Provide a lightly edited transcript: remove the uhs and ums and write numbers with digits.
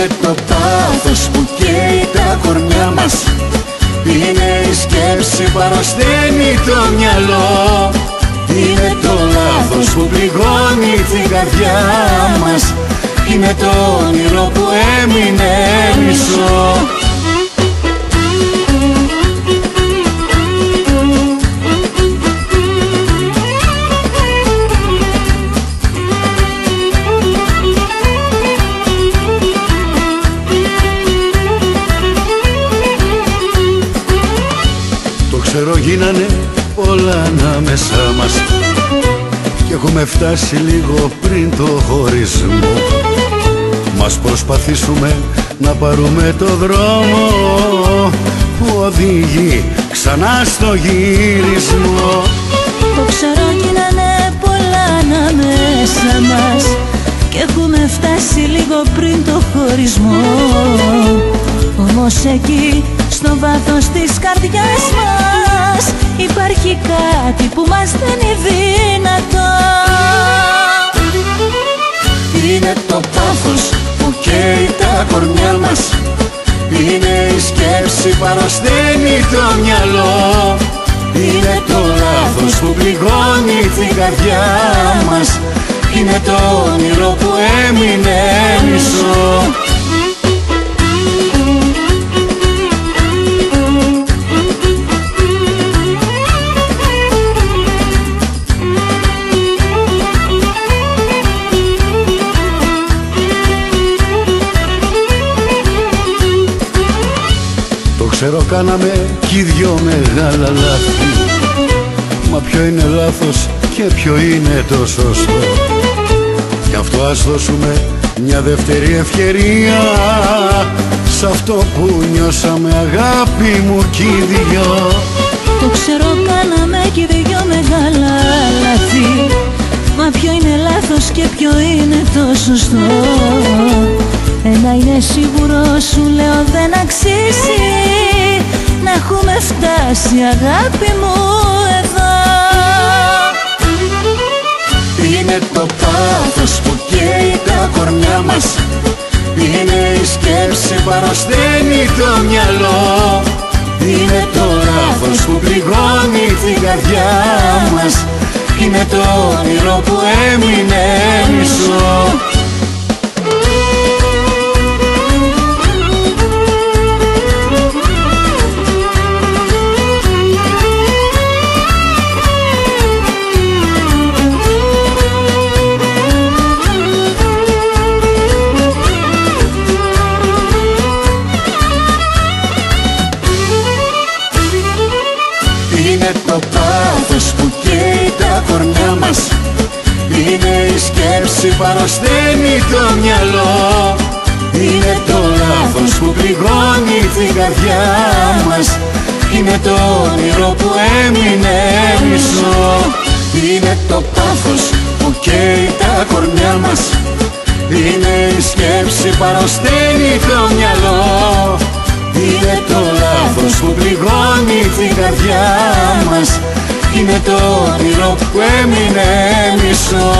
Είναι το πάθος που καίει τα κορμιά μας, είναι η σκέψη που αρρωσταίνει το μυαλό, είναι το λάθος που πληγώνει την καρδιά μας, είναι το όνειρο που έμεινε μισό. Ξέρω γίνανε πολλά ανάμεσά μας κι έχουμε φτάσει λίγο πριν το χωρισμό. Μας προσπαθήσουμε να πάρουμε το δρόμο που οδηγεί ξανά στο γυρισμό. Το ξέρω γίνανε πολλά ανάμεσά μας κι έχουμε φτάσει λίγο πριν το χωρισμό. Όμως εκεί στο βάθος της καρδιάς μας υπάρχει κάτι που μας δένει δυνατό. Είναι το πάθος που καίει τα κορμιά μας, είναι η σκέψη που αρρωσταίνει το μυαλό, είναι το λάθος που πληγώνει την καρδιά μας, είναι το όνειρο που έμεινε μισό. Ξέρω κάναμε κι οι δυο μεγάλα λάθη, μα ποιο είναι λάθος και ποιο είναι το σωστό. Γι' αυτό ας δώσουμε μια δεύτερη ευκαιρία σ' αυτό που νιώσαμε αγάπη μου κι οι δυο. Το ξέρω κάναμε κι οι δυο μεγάλα λάθη, μα ποιο είναι λάθος και ποιο είναι το σωστό. Ένα είναι σίγουρο, σου λέω δεν αξίζει να έχουμε φτάσει αγάπη μου εδώ. Είναι το πάθος που καίει τα κορμιά μας, είναι η σκέψη που αρρωσταίνει το μυαλό, είναι το λάθος που πληγώνει την καρδιά μας, είναι το όνειρο που έμεινε μισό. Είναι το πάθος που καίει τα κορμιά μας, είναι η σκέψη που αρρωσταίνει το μυαλό, είναι το λάθος που πληγώνει την καρδιά μας, είναι το όνειρο που έμεινε μισό. Είναι το πάθος που καίει τα κορμιά μας, είναι η σκέψη που αρρωσταίνει το μυαλό, είναι το λάθος που πληγώνει την καρδιά μας, είναι το όνειρο που έμεινε μισό.